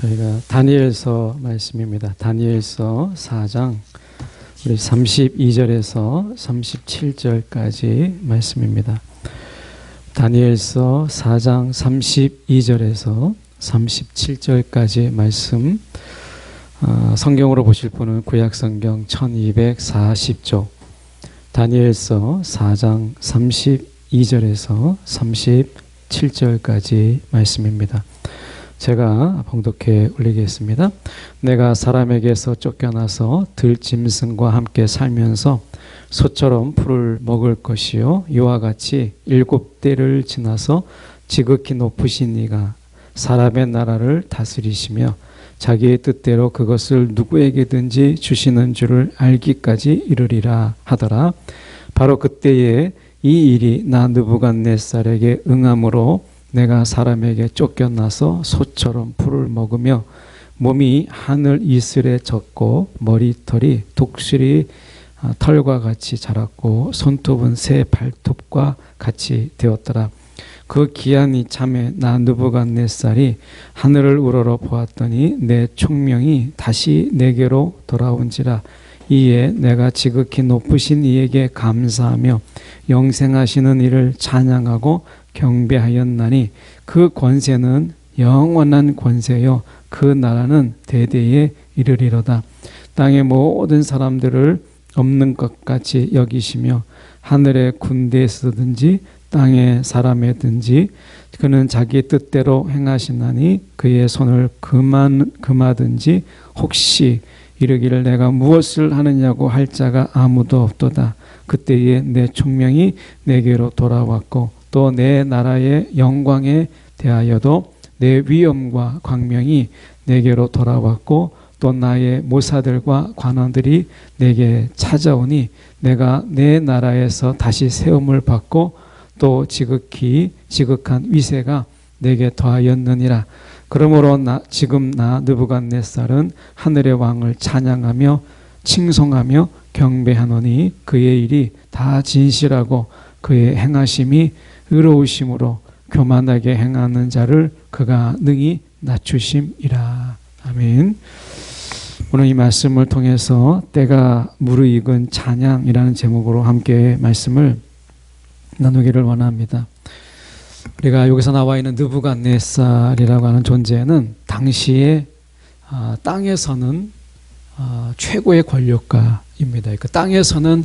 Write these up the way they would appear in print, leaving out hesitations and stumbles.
저희가 다니엘서 말씀입니다. 다니엘서 4장 우리 32절에서 37절까지 말씀입니다. 다니엘서 4장 32절에서 37절까지 말씀, 성경으로 보실 분은 구약성경 1240쪽 다니엘서 4장 32절에서 37절까지 말씀입니다. 제가 봉독해 올리겠습니다. 내가 사람에게서 쫓겨나서 들짐승과 함께 살면서 소처럼 풀을 먹을 것이요 이와 같이 7대를 지나서 지극히 높으신 이가 사람의 나라를 다스리시며 자기의 뜻대로 그것을 누구에게든지 주시는 줄을 알기까지 이르리라 하더라. 바로 그때에 이 일이 나 느부갓네살에게 응함으로 내가 사람에게 쫓겨나서 소처럼 풀을 먹으며 몸이 하늘 이슬에 젖고 머리털이 독수리 털과 같이 자랐고 손톱은 새 발톱과 같이 되었더라. 그 기한 이참에 나 느부갓네살이 하늘을 우러러 보았더니 내 총명이 다시 내게로 돌아온지라. 이에 내가 지극히 높으신 이에게 감사하며 영생하시는 이를 찬양하고 경배하였나니 그 권세는 영원한 권세요 그 나라는 대대에 이르리로다. 땅의 모든 사람들을 없는 것 같이 여기시며 하늘의 군대에서든지 땅의 사람에든지 그는 자기 뜻대로 행하시나니 그의 손을 금하든지 혹시 이르기를 내가 무엇을 하느냐고 할 자가 아무도 없도다. 그때에 내 총명이 내게로 돌아왔고 또 내 나라의 영광에 대하여도 내 위엄과 광명이 내게로 돌아왔고 또 나의 모사들과 관원들이 내게 찾아오니 내가 내 나라에서 다시 세움을 받고 또 지극한 위세가 내게 더하였느니라. 그러므로 지금 나 느부갓네살은 하늘의 왕을 찬양하며 칭송하며 경배하노니 그의 일이 다 진실하고 그의 행하심이 의로우심으로 교만하게 행하는 자를 그가 능히 낮추심이라. 아멘. 오늘 이 말씀을 통해서 때가 무르익은 찬양이라는 제목으로 함께 말씀을 나누기를 원합니다. 우리가 여기서 나와 있는 느부갓네살이라고 하는 존재는 당시에 땅에서는 최고의 권력가입니다. 그 땅에서는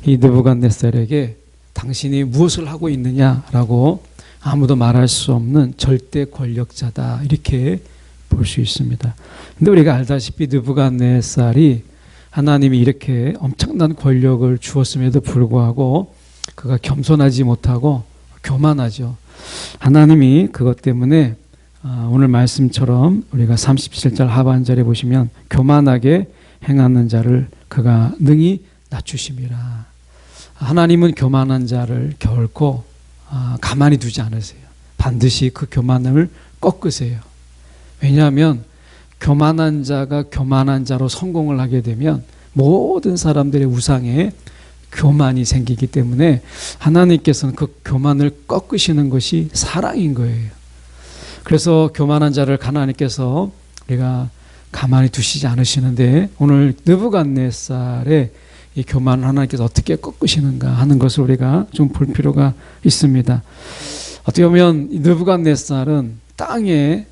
이 느부갓네살에게 당신이 무엇을 하고 있느냐라고 아무도 말할 수 없는 절대 권력자다, 이렇게 볼 수 있습니다. 근데 우리가 알다시피 느부갓네살이 하나님이 이렇게 엄청난 권력을 주었음에도 불구하고 그가 겸손하지 못하고 교만하죠. 하나님이 그것 때문에 오늘 말씀처럼 우리가 37절 하반절에 보시면 교만하게 행하는 자를 그가 능히 낮추심이라. 하나님은 교만한 자를 결코 가만히 두지 않으세요. 반드시 그 교만을 꺾으세요. 왜냐하면 교만한 자가 교만한 자로 성공을 하게 되면 모든 사람들의 우상에 교만이 생기기 때문에 하나님께서는 그 교만을 꺾으시는 것이 사랑인 거예요. 그래서 교만한 자를 하나님께서 우리가 가만히 두시지 않으시는데 오늘 느부갓네살의 이 교만을 하나님께서 어떻게 꺾으시는가 하는 것을 우리가 좀 볼 필요가 있습니다. 어떻게 보면 느부갓네살은 땅의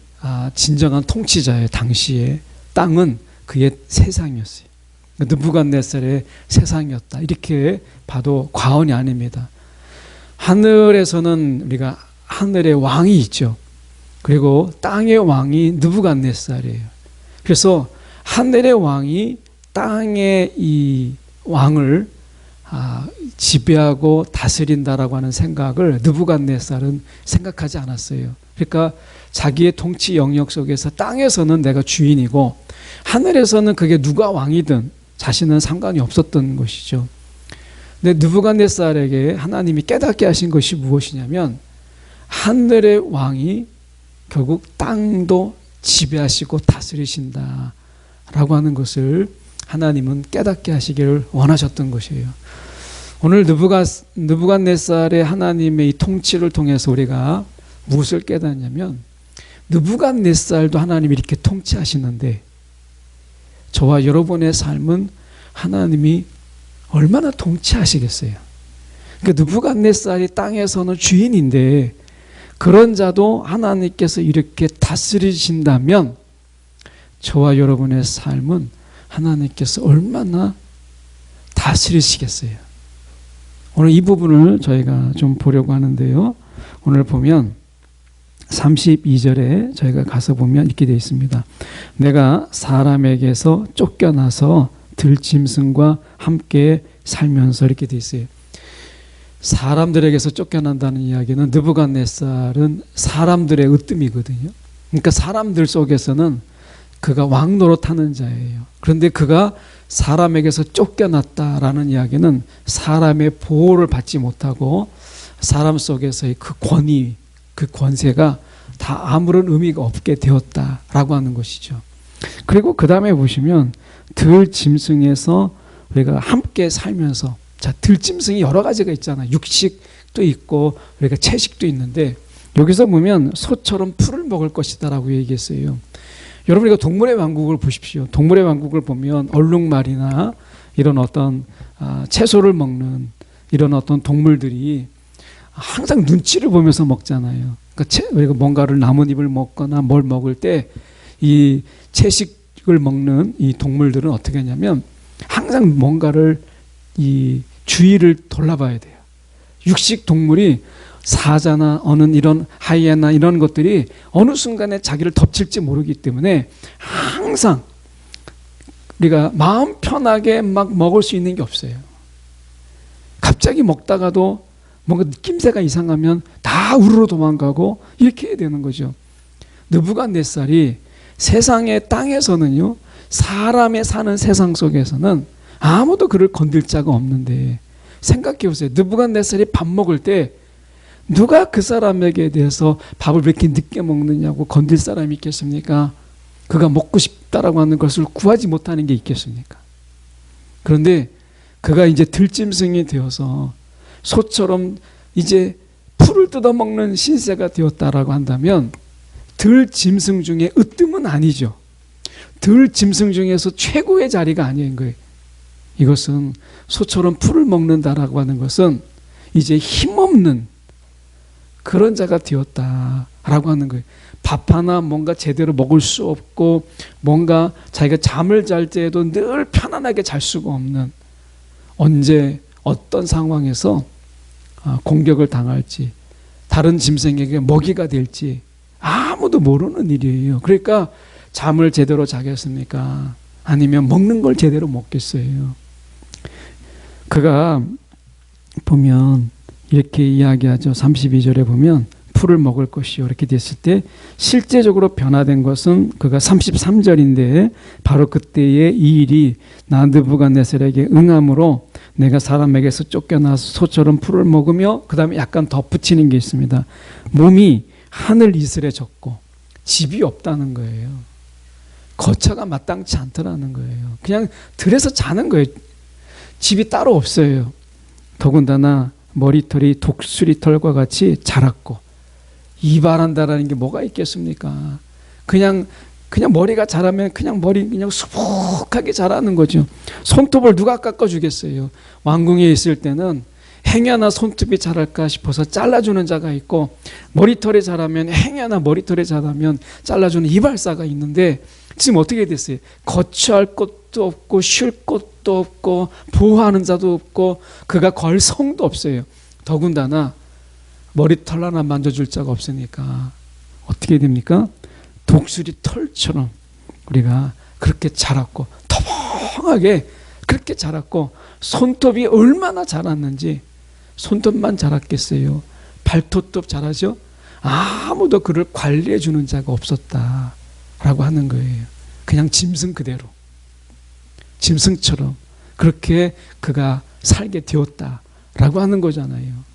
진정한 통치자예요. 당시에 땅은 그의 세상이었어요. 느부갓네살의 세상이었다, 이렇게 봐도 과언이 아닙니다. 하늘에서는 우리가 하늘의 왕이 있죠. 그리고 땅의 왕이 느부갓네살이에요. 그래서 하늘의 왕이 땅의 이 왕을 지배하고 다스린다라고 하는 생각을 느부갓네살은 생각하지 않았어요. 그러니까 자기의 통치 영역 속에서 땅에서는 내가 주인이고 하늘에서는 그게 누가 왕이든 자신은 상관이 없었던 것이죠. 근데 느부갓네살에게 하나님이 깨닫게 하신 것이 무엇이냐면 하늘의 왕이 결국 땅도 지배하시고 다스리신다라고 하는 것을 하나님은 깨닫게 하시기를 원하셨던 것이에요. 오늘 느부갓네살의 하나님의 이 통치를 통해서 우리가 무엇을 깨닫냐면 느부갓네살도 하나님이 이렇게 통치하시는데 저와 여러분의 삶은 하나님이 얼마나 통치하시겠어요. 그러니까 느부갓네살이 땅에서는 주인인데 그런 자도 하나님께서 이렇게 다스리신다면 저와 여러분의 삶은 하나님께서 얼마나 다스리시겠어요. 오늘 이 부분을 저희가 좀 보려고 하는데요. 오늘 보면 32절에 저희가 가서 보면 이렇게 되어 있습니다. 내가 사람에게서 쫓겨나서 들짐승과 함께 살면서 이렇게 되어 있어요. 사람들에게서 쫓겨난다는 이야기는 느부갓네살은 사람들의 으뜸이거든요. 그러니까 사람들 속에서는 그가 왕 노릇하는 자예요. 그런데 그가 사람에게서 쫓겨났다라는 이야기는 사람의 보호를 받지 못하고 사람 속에서의 그 권위, 그 권세가 다 아무런 의미가 없게 되었다라고 하는 것이죠. 그리고 그 다음에 보시면 들짐승에서 우리가 함께 살면서, 자, 들짐승이 여러 가지가 있잖아요. 육식도 있고 우리가 채식도 있는데 여기서 보면 소처럼 풀을 먹을 것이다라고 얘기했어요. 여러분 이거 동물의 왕국을 보십시오. 동물의 왕국을 보면 얼룩말이나 이런 어떤 채소를 먹는 이런 어떤 동물들이 항상 눈치를 보면서 먹잖아요. 그러니까 우리가 뭔가를 나뭇잎을 먹거나 뭘 먹을 때 이 채식을 먹는 이 동물들은 어떻게 하냐면 항상 뭔가를 이 주위를 돌아봐야 돼요. 육식 동물이 사자나 어느 이런 하이에나 이런 것들이 어느 순간에 자기를 덮칠지 모르기 때문에 항상 우리가 마음 편하게 막 먹을 수 있는 게 없어요. 갑자기 먹다가도 뭔가 느낌새가 이상하면 다 우르르 도망가고 이렇게 해야 되는 거죠. 느부갓네살이 세상의 땅에서는요, 사람의 사는 세상 속에서는 아무도 그를 건들 자가 없는데 생각해 보세요. 느부갓네살이 밥 먹을 때 누가 그 사람에게 대해서 밥을 왜 이렇게 늦게 먹느냐고 건들 사람이 있겠습니까? 그가 먹고 싶다라고 하는 것을 구하지 못하는 게 있겠습니까? 그런데 그가 이제 들짐승이 되어서 소처럼 이제 풀을 뜯어먹는 신세가 되었다라고 한다면 들짐승 중에 으뜸은 아니죠. 들짐승 중에서 최고의 자리가 아닌 거예요. 이것은 소처럼 풀을 먹는다라고 하는 것은 이제 힘없는 그런 자가 되었다라고 하는 거예요. 밥 하나 뭔가 제대로 먹을 수 없고 뭔가 자기가 잠을 잘 때에도 늘 편안하게 잘 수가 없는, 언제 어떤 상황에서 공격을 당할지 다른 짐승에게 먹이가 될지 아무도 모르는 일이에요. 그러니까 잠을 제대로 자겠습니까? 아니면 먹는 걸 제대로 먹겠어요? 그가 보면 이렇게 이야기하죠. 32절에 보면 풀을 먹을 것이요 이렇게 됐을 때 실제적으로 변화된 것은 그가 33절인데 바로 그때의 이 일이 느부갓네살에게 응함으로 내가 사람에게서 쫓겨나서 소처럼 풀을 먹으며, 그 다음에 약간 덧붙이는 게 있습니다. 몸이 하늘 이슬에 젖고 집이 없다는 거예요. 거처가 마땅치 않더라는 거예요. 그냥 들에서 자는 거예요. 집이 따로 없어요. 더군다나 머리털이 독수리털과 같이 자랐고, 이발한다라는 게 뭐가 있겠습니까? 그냥 머리가 자라면 그냥 머리 그냥 수북하게 자라는 거죠. 손톱을 누가 깎아주겠어요? 왕궁에 있을 때는 행여나 손톱이 자랄까 싶어서 잘라주는 자가 있고, 머리털이 자라면 행여나 머리털이 자라면 잘라주는 이발사가 있는데 지금 어떻게 됐어요? 거처할 곳도 없고 쉴 곳도 없고 보호하는 자도 없고 그가 걸 성도 없어요. 더군다나 머리털 하나 만져줄 자가 없으니까 어떻게 됩니까? 독수리 털처럼 우리가 그렇게 자랐고 터벅하게 그렇게 자랐고, 손톱이 얼마나 자랐는지, 손톱만 자랐겠어요? 발톱도 자라죠? 아무도 그를 관리해 주는 자가 없었다라고 하는 거예요. 그냥 짐승 그대로, 짐승처럼 그렇게 그가 살게 되었다라고 하는 거잖아요.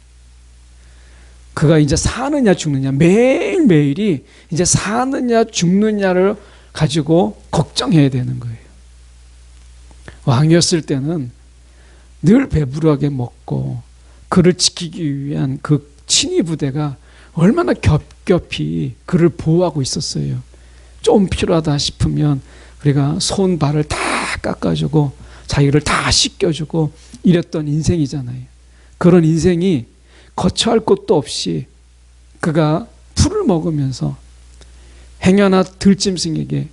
그가 이제 사느냐 죽느냐, 매일매일이 이제 사느냐 죽느냐를 가지고 걱정해야 되는 거예요. 왕이었을 때는 늘 배부르게 먹고 그를 지키기 위한 그 친위 부대가 얼마나 겹겹이 그를 보호하고 있었어요. 좀 필요하다 싶으면 우리가 손 발을 다 깎아주고 자기를 다 씻겨주고 이랬던 인생이잖아요. 그런 인생이 거처할 곳도 없이 그가 풀을 먹으면서 행여나 들짐승에게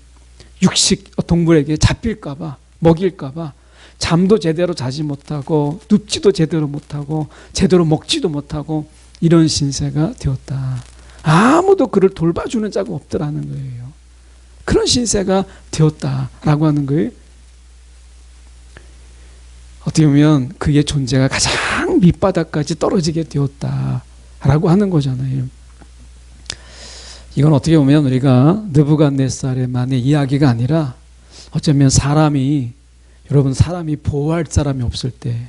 육식 동물에게 잡힐까봐 먹일까봐 잠도 제대로 자지 못하고 눕지도 제대로 못하고 제대로 먹지도 못하고 이런 신세가 되었다. 아무도 그를 돌봐주는 자가 없더라는 거예요. 그런 신세가 되었다라고 하는 거예요. 어떻게 보면 그의 존재가 가장 밑바닥까지 떨어지게 되었다라고 하는 거잖아요. 이건 어떻게 보면 우리가 느부갓네살만의 이야기가 아니라 어쩌면 여러분 사람이 보호할 사람이 없을 때,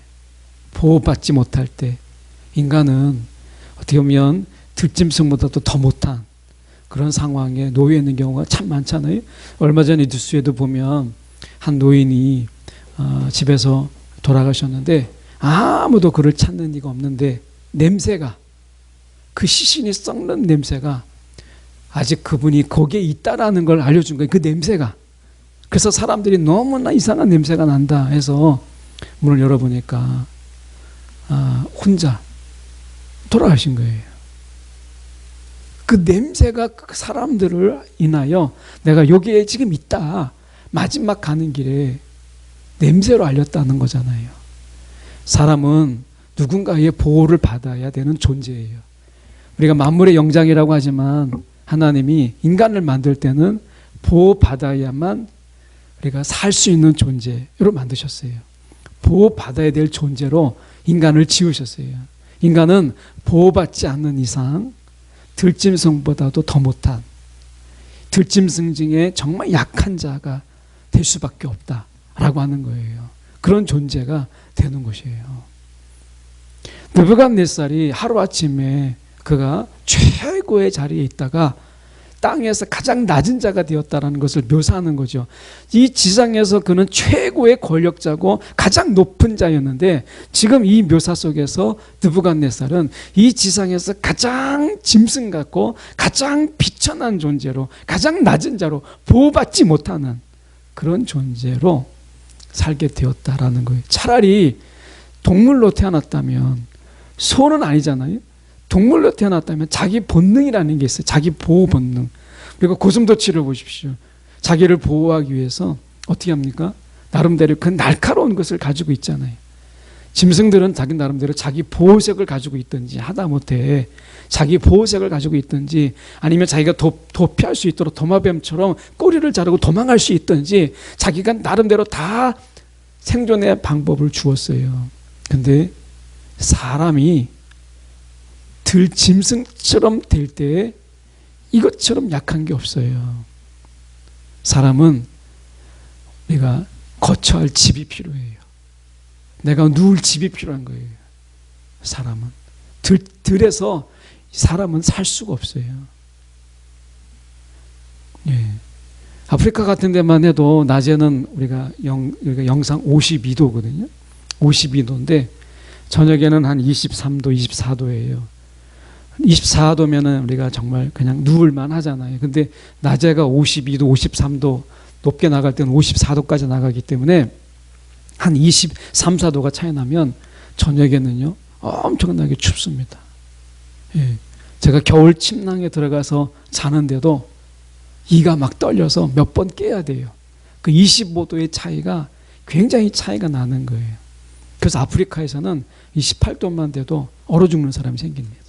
보호받지 못할 때 인간은 어떻게 보면 들짐승보다도 더 못한 그런 상황에 놓여 있는 경우가 참 많잖아요. 얼마 전에 뉴스에도 보면 한 노인이 집에서 돌아가셨는데 아무도 그를 찾는 이가 없는데 냄새가, 그 시신이 썩는 냄새가 아직 그분이 거기에 있다라는 걸 알려준 거예요. 그 냄새가. 그래서 사람들이 너무나 이상한 냄새가 난다 해서 문을 열어보니까 혼자 돌아가신 거예요. 그 냄새가 그 사람들을 인하여 내가 여기에 지금 있다, 마지막 가는 길에 냄새로 알렸다는 거잖아요. 사람은 누군가의 보호를 받아야 되는 존재예요. 우리가 만물의 영장이라고 하지만 하나님이 인간을 만들 때는 보호받아야만 우리가 살 수 있는 존재로 만드셨어요. 보호받아야 될 존재로 인간을 지으셨어요. 인간은 보호받지 않는 이상 들짐승보다도 더 못한, 들짐승 중에 정말 약한 자가 될 수밖에 없다라고 하는 거예요. 그런 존재가 되는 것이에요. 느부갓네살이 하루아침에 그가 최고의 자리에 있다가 땅에서 가장 낮은 자가 되었다는 것을 묘사하는 거죠. 이 지상에서 그는 최고의 권력자고 가장 높은 자였는데 지금 이 묘사 속에서 느부갓네살은 이 지상에서 가장 짐승 같고 가장 비천한 존재로, 가장 낮은 자로, 보호받지 못하는 그런 존재로 살게 되었다라는 거예요. 차라리 동물로 태어났다면, 소는 아니잖아요. 동물로 태어났다면 자기 본능이라는 게 있어요. 자기 보호 본능. 그리고 고슴도치를 보십시오. 자기를 보호하기 위해서 어떻게 합니까? 나름대로 그 날카로운 것을 가지고 있잖아요. 짐승들은 자기 나름대로 자기 보호색을 가지고 있든지, 하다못해 자기 보호색을 가지고 있든지, 아니면 자기가 도피할 수 있도록 도마뱀처럼 꼬리를 자르고 도망갈 수 있든지 자기가 나름대로 다 생존의 방법을 주었어요. 근데 사람이 들짐승처럼 될 때 이것처럼 약한 게 없어요. 사람은 내가 거처할 집이 필요해요. 내가 누울 집이 필요한 거예요. 사람은 들에서 사람은 살 수가 없어요. 예. 아프리카 같은 데만 해도 낮에는 우리가 영상 52도거든요. 52도인데 저녁에는 한 23도, 24도예요. 24도면은 우리가 정말 그냥 누울만 하잖아요. 근데 낮에가 52도, 53도, 높게 나갈 때는 54도까지 나가기 때문에 한 23, 4도가 차이 나면 저녁에는요 엄청나게 춥습니다. 예. 제가 겨울 침낭에 들어가서 자는데도 이가 막 떨려서 몇 번 깨야 돼요. 그 25도의 차이가 굉장히 차이가 나는 거예요. 그래서 아프리카에서는 28도만 돼도 얼어 죽는 사람이 생깁니다.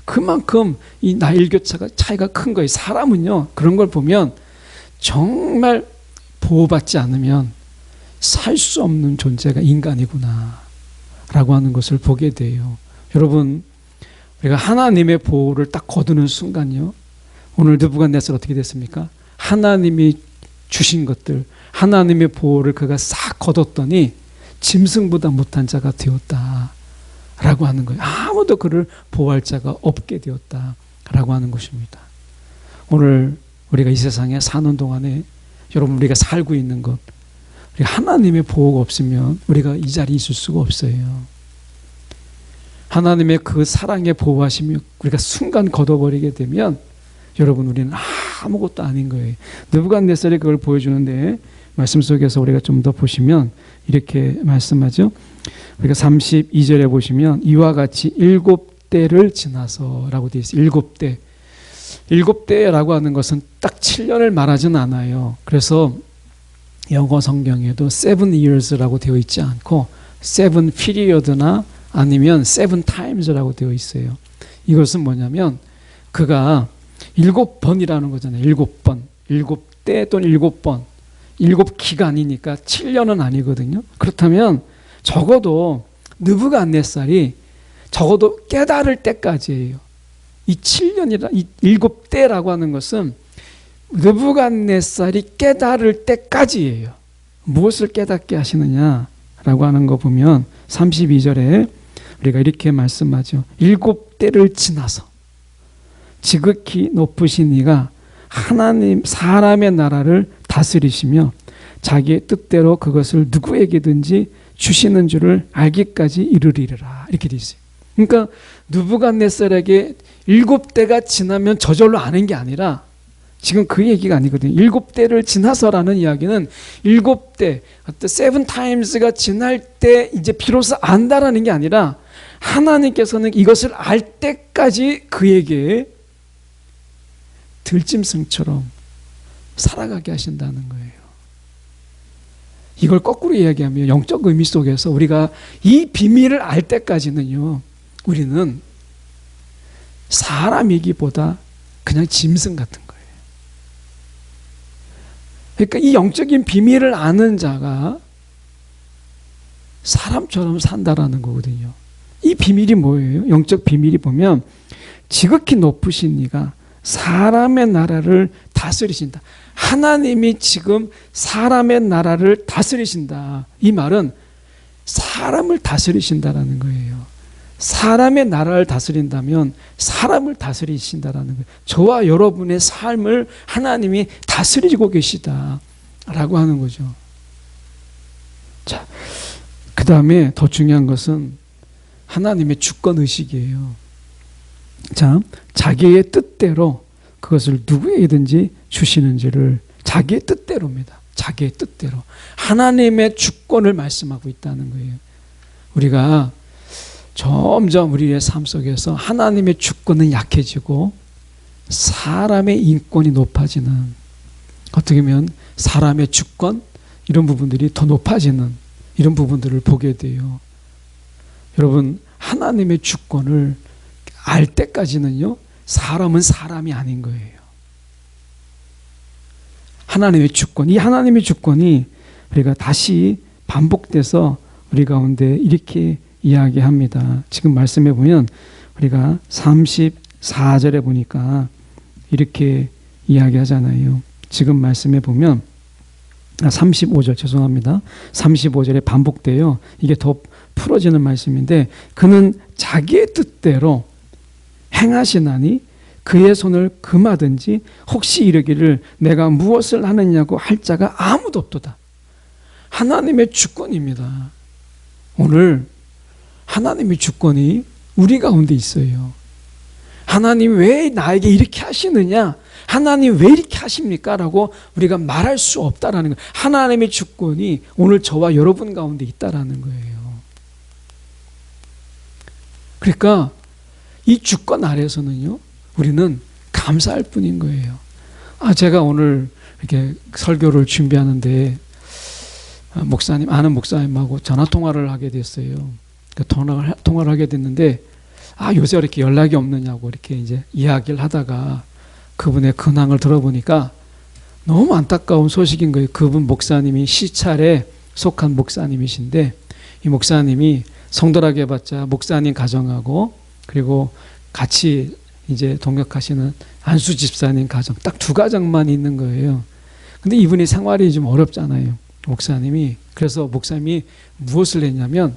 그만큼 이 나일교차가 차이가 큰 거예요. 사람은요 그런 걸 보면 정말 보호받지 않으면 살 수 없는 존재가 인간이구나 라고 하는 것을 보게 돼요. 여러분, 우리가 하나님의 보호를 딱 거두는 순간요, 오늘 느부갓네살 어떻게 됐습니까? 하나님이 주신 것들, 하나님의 보호를 그가 싹 거뒀더니 짐승보다 못한 자가 되었다 라고 하는 거예요. 아무도 그를 보호할 자가 없게 되었다 라고 하는 것입니다. 오늘 우리가 이 세상에 사는 동안에 여러분, 우리가 살고 있는 것, 우리 하나님의 보호가 없으면 우리가 이 자리에 있을 수가 없어요. 하나님의 그 사랑의 보호하심이 우리가 순간 걷어버리게 되면 여러분 우리는 아무것도 아닌 거예요. 느부갓네살이 그걸 보여주는데 말씀 속에서 우리가 좀 더 보시면 이렇게 말씀하죠. 우리가 32절에 보시면 이와 같이 7대를 지나서라고 되어 있어요. 7대. 7대라고 하는 것은 딱 7년을 말하지는 않아요. 그래서 영어 성경에도 7 years라고 되어 있지 않고 7 period나 아니면 7 times라고 되어 있어요. 이것은 뭐냐면 그가 7번이라는 거잖아요. 7번. 7대 또는 7번. 7기간이니까 7년은 아니거든요. 그렇다면 적어도 느부갓네살이 적어도 깨달을 때까지예요. 이 7년이라 이 7대라고 하는 것은 느부갓네살이 깨달을 때까지예요. 무엇을 깨닫게 하시느냐라고 하는 거 보면 32절에 우리가 이렇게 말씀하죠. 7대를 지나서 지극히 높으신 이가 하나님 사람의 나라를 다스리시며 자기의 뜻대로 그것을 누구에게든지 주시는 줄을 알기까지 이르리라. 이렇게 돼 있어요. 그러니까 느부갓네살에게 7대가 지나면 저절로 아는 게 아니라 지금 그 얘기가 아니거든요. 7대를 지나서라는 이야기는 7대, 7 times가 지날 때 이제 비로소 안다라는 게 아니라 하나님께서는 이것을 알 때까지 그에게 들짐승처럼 살아가게 하신다는 거예요. 이걸 거꾸로 이야기하면 영적 의미 속에서 우리가 이 비밀을 알 때까지는요, 우리는 사람이기보다 그냥 짐승 같은 거예요. 그러니까 이 영적인 비밀을 아는 자가 사람처럼 산다라는 거거든요. 이 비밀이 뭐예요? 영적 비밀이 보면 지극히 높으신 이가 사람의 나라를 다스리신다. 하나님이 지금 사람의 나라를 다스리신다. 이 말은 사람을 다스리신다라는 거예요. 사람의 나라를 다스린다면 사람을 다스리신다라는 거예요. 저와 여러분의 삶을 하나님이 다스리고 계시다라고 하는 거죠. 자, 그 다음에 더 중요한 것은 하나님의 주권의식이에요. 자, 자기의 뜻대로 그것을 누구에게든지 주시는지를 자기의 뜻대로입니다. 자기의 뜻대로. 하나님의 주권을 말씀하고 있다는 거예요. 우리가 점점 우리의 삶 속에서 하나님의 주권은 약해지고 사람의 인권이 높아지는, 어떻게 보면 사람의 주권 이런 부분들이 더 높아지는 이런 부분들을 보게 돼요. 여러분, 하나님의 주권을 알 때까지는요, 사람은 사람이 아닌 거예요. 하나님의 주권, 이 하나님의 주권이 우리가 다시 반복돼서 우리 가운데 이렇게 이야기합니다. 지금 말씀해 보면 우리가 34절에 보니까 이렇게 이야기하잖아요. 지금 말씀해 보면 35절 죄송합니다. 35절에 반복돼요. 이게 더 풀어지는 말씀인데, 그는 자기의 뜻대로 행하시나니 그의 손을 금하든지 혹시 이르기를 내가 무엇을 하느냐고 할 자가 아무도 없도다. 하나님의 주권입니다. 오늘 하나님의 주권이 우리 가운데 있어요. 하나님 왜 나에게 이렇게 하시느냐? 하나님 왜 이렇게 하십니까? 라고 우리가 말할 수 없다라는 거예요. 하나님의 주권이 오늘 저와 여러분 가운데 있다라는 거예요. 그러니까 이 주권 아래에서는요, 우리는 감사할 뿐인 거예요. 제가 오늘 이렇게 설교를 준비하는데 목사님, 아는 목사님하고 전화 통화를 하게 됐어요. 통화를 하게 됐는데, 요새 이렇게 연락이 없느냐고 이렇게 이제 이야기를 하다가 그분의 근황을 들어보니까 너무 안타까운 소식인 거예요. 그분 목사님이 시찰에 속한 목사님이신데, 이 목사님이 성도라고 해봤자 목사님 가정하고 그리고 같이 이제 동역하시는 안수 집사님 가정, 딱 두 가정만 있는 거예요. 근데 이분이 생활이 좀 어렵잖아요, 목사님이. 그래서 목사님이 무엇을 했냐면,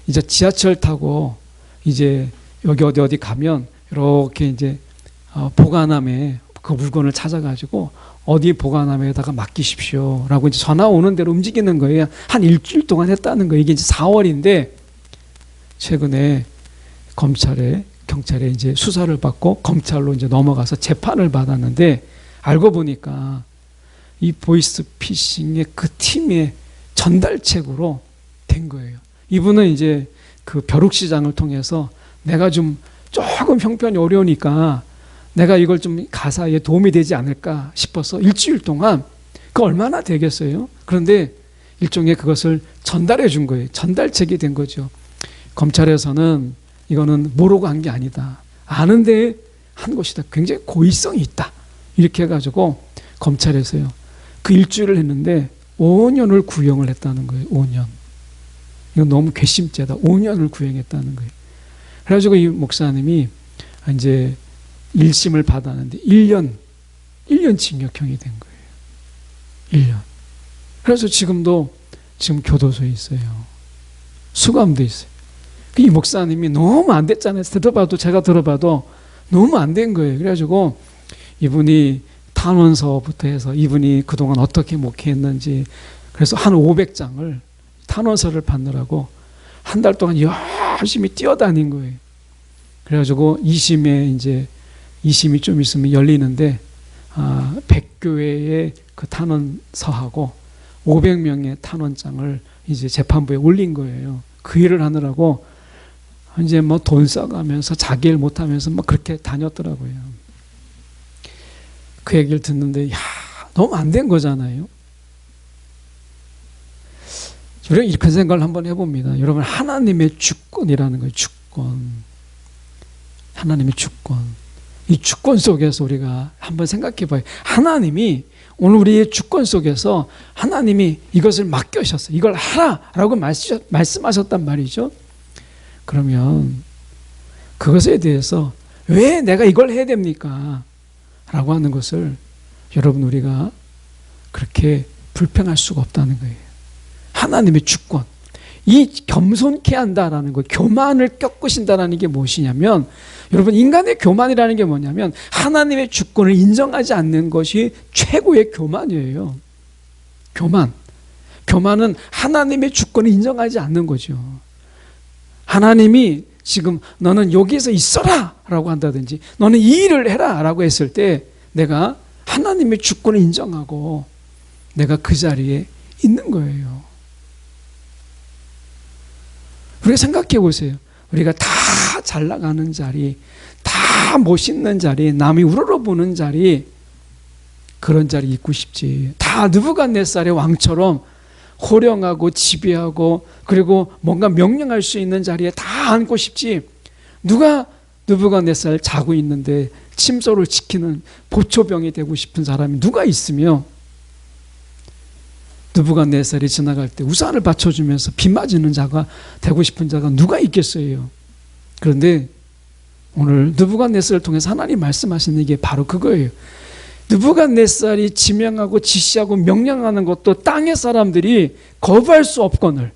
이제 지하철 타고 이제 여기 어디 가면 이렇게 이제 보관함에 그 물건을 찾아가지고 어디 보관함에다가 맡기십시오 라고 이제 전화 오는 대로 움직이는 거예요. 한 일주일 동안 했다는 거예요. 이게 이제 4월인데 최근에 경찰에 이제 수사를 받고 검찰로 이제 넘어가서 재판을 받았는데 알고 보니까 이 보이스피싱의 그 팀의 전달책으로 된 거예요. 이분은 이제 그 벼룩시장을 통해서 내가 좀 조금 형편이 어려우니까 내가 이걸 좀 가사에 도움이 되지 않을까 싶어서 일주일 동안 그 얼마나 되겠어요? 그런데 일종의 그것을 전달해 준 거예요. 전달책이 된 거죠. 검찰에서는 이거는 모르고 한 게 아니다. 아는데 한 것이다. 굉장히 고의성이 있다. 이렇게 해가지고 검찰에서요. 그 일주일을 했는데 5년을 구형을 했다는 거예요. 5년. 이건 너무 괘씸죄다. 5년을 구형했다는 거예요. 그래가지고 이 목사님이 이제 1심을 받았는데 1년 징역형이 된 거예요. 1년. 그래서 지금 교도소에 있어요. 수감돼 있어요. 이 목사님이 너무 안 됐잖아요. 제가 들어봐도 너무 안 된 거예요. 그래가지고 이분이 탄원서부터 해서 이분이 그동안 어떻게 목회했는지 그래서 한 500장을 탄원서를 받느라고 한 달 동안 열심히 뛰어다닌 거예요. 그래가지고 2심이 좀 있으면 열리는데 100교회의 그 탄원서하고 500명의 탄원장을 이제 재판부에 올린 거예요. 그 일을 하느라고 이제 뭐 돈 써가면서 자기 일 못하면서 막 그렇게 다녔더라고요. 그 얘기를 듣는데 너무 안 된 거잖아요. 우리가 이렇게 생각을 한번 해봅니다. 여러분, 하나님의 주권이라는 거예요. 주권. 하나님의 주권. 이 주권 속에서 우리가 한번 생각해 봐요. 하나님이 오늘 우리의 주권 속에서 하나님이 이것을 맡겨주셨어요. 이걸 하라라고 말씀하셨단 말이죠. 그러면 그것에 대해서 왜 내가 이걸 해야 됩니까? 라고 하는 것을 여러분 우리가 그렇게 불평할 수가 없다는 거예요. 하나님의 주권. 이 겸손케 한다라는 것, 교만을 꺾으신다라는 게 무엇이냐면 여러분 인간의 교만이라는 게 뭐냐면 하나님의 주권을 인정하지 않는 것이 최고의 교만이에요. 교만은 하나님의 주권을 인정하지 않는 거죠. 하나님이 지금 너는 여기에서 있어라 라고 한다든지 너는 이 일을 해라 라고 했을 때 내가 하나님의 주권을 인정하고 내가 그 자리에 있는 거예요. 우리가 생각해 보세요. 우리가 다 잘 나가는 자리, 다 멋있는 자리, 남이 우러러보는 자리, 그런 자리 있고 싶지. 다 느부갓네살의 왕처럼 호령하고 지배하고 그리고 뭔가 명령할 수 있는 자리에 다 앉고 싶지. 누가 느부갓네살 자고 있는데 침소를 지키는 보초병이 되고 싶은 사람이 누가 있으며 느부갓네살이 지나갈 때 우산을 받쳐주면서 비 맞는 자가 되고 싶은 자가 누가 있겠어요. 그런데 오늘 느부갓네살을 통해서 하나님 말씀하시는 게 바로 그거예요. 느부갓네살이 지명하고 지시하고 명령하는 것도 땅의 사람들이 거부할 수 없거늘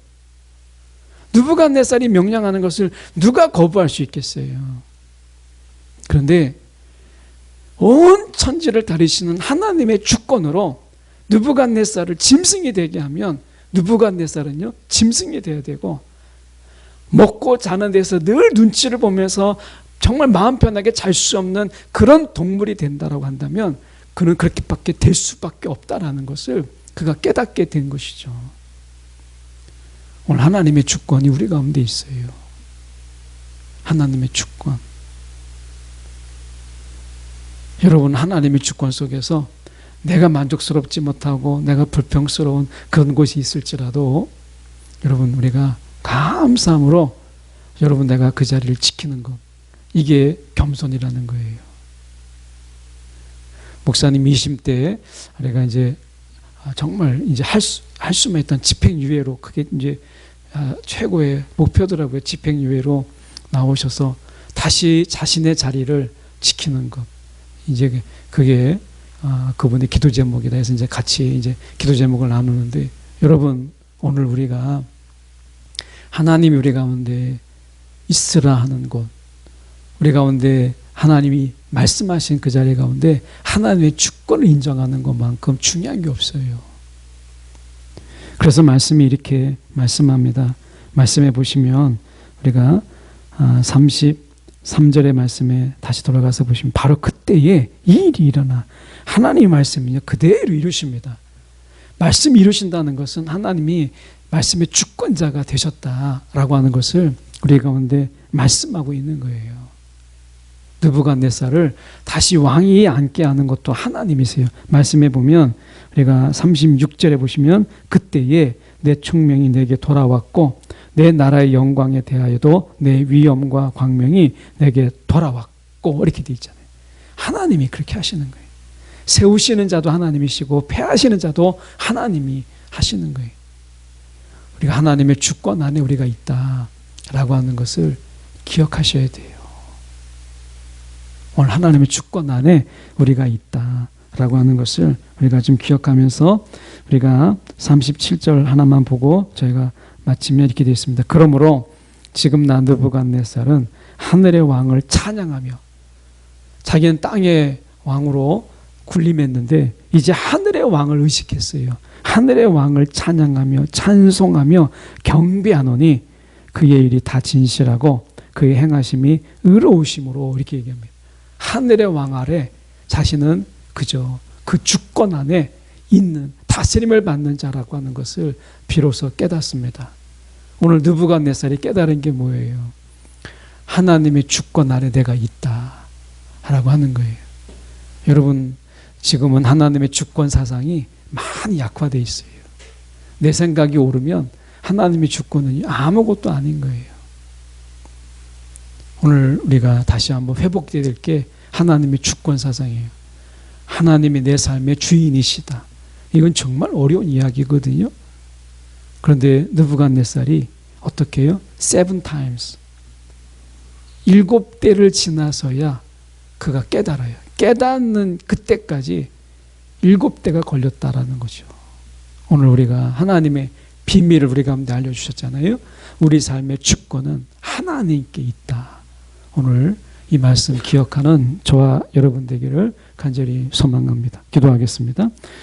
느부갓네살이 명령하는 것을 누가 거부할 수 있겠어요. 그런데 온 천지를 다루시는 하나님의 주권으로 느부갓네살을 짐승이 되게 하면 느부갓네살은요 짐승이 되어야 되고 먹고 자는 데서 늘 눈치를 보면서 정말 마음 편하게 잘 수 없는 그런 동물이 된다라고 한다면 그는 그렇게밖에 될 수밖에 없다라는 것을 그가 깨닫게 된 것이죠. 오늘 하나님의 주권이 우리 가운데 있어요. 하나님의 주권. 여러분 하나님의 주권 속에서 내가 만족스럽지 못하고 내가 불평스러운 그런 곳이 있을지라도 여러분 우리가 감사함으로 여러분 내가 그 자리를 지키는 것 이게 겸손이라는 거예요. 목사님 2심 때 우리가 이제 정말 이제 할 수만 있던 집행유예로 그게 이제 최고의 목표더라고요. 집행유예로 나오셔서 다시 자신의 자리를 지키는 것 이제 그게 그분의 기도 제목이다 해서 이제 같이 이제 기도 제목을 나누는데 여러분 오늘 우리가 하나님이 우리 가운데 있으라 하는 곳 우리 가운데 하나님이 말씀하신 그 자리 가운데 하나님의 주권을 인정하는 것만큼 중요한 게 없어요. 그래서 말씀이 이렇게 말씀합니다. 말씀해 보시면 우리가 33절의 말씀에 다시 돌아가서 보시면 바로 그때에 이 일이 일어나 하나님의 말씀이 그대로 이루십니다. 말씀이 이루신다는 것은 하나님이 말씀의 주권자가 되셨다라고 하는 것을 우리 가운데 말씀하고 있는 거예요. 느부갓네살을 다시 왕위에 앉게 하는 것도 하나님이세요. 말씀해 보면 우리가 36절에 보시면 그때에 내 총명이 내게 돌아왔고 내 나라의 영광에 대하여도 내 위엄과 광명이 내게 돌아왔고 이렇게 돼 있잖아요. 하나님이 그렇게 하시는 거예요. 세우시는 자도 하나님이시고 패하시는 자도 하나님이 하시는 거예요. 우리가 하나님의 주권 안에 우리가 있다라고 하는 것을 기억하셔야 돼요. 오늘 하나님의 주권 안에 우리가 있다라고 하는 것을 우리가 좀 기억하면서 우리가 37절 하나만 보고 저희가 마치면 이렇게 되어 있습니다. 그러므로 지금 나 느부갓네살은 하늘의 왕을 찬양하며 자기는 땅의 왕으로 군림했는데 이제 하늘의 왕을 의식했어요. 하늘의 왕을 찬양하며 찬송하며 경배하노니 그의 일이 다 진실하고 그의 행하심이 의로우심으로 이렇게 얘기합니다. 하늘의 왕 아래 자신은 그저 그 주권 안에 있는 다스림을 받는 자라고 하는 것을 비로소 깨닫습니다. 오늘 느부갓네살이 깨달은 게 뭐예요? 하나님의 주권 아래 내가 있다라고 하는 거예요. 여러분 지금은 하나님의 주권 사상이 많이 약화되어 있어요. 내 생각이 오르면 하나님의 주권은 아무것도 아닌 거예요. 오늘 우리가 다시 한번 회복되어야 될 게 하나님의 주권 사상이에요. 하나님이 내 삶의 주인이시다. 이건 정말 어려운 이야기거든요. 그런데 느부갓네살이 어떻게 해요? 7 times 7대를 지나서야 그가 깨달아요. 깨닫는 그때까지 7대가 걸렸다라는 거죠. 오늘 우리가 하나님의 비밀을 우리 가운데 알려주셨잖아요. 우리 삶의 주권은 하나님께 있다. 오늘 이 말씀 기억하는 저와 여러분 되기를 간절히 소망합니다. 기도하겠습니다.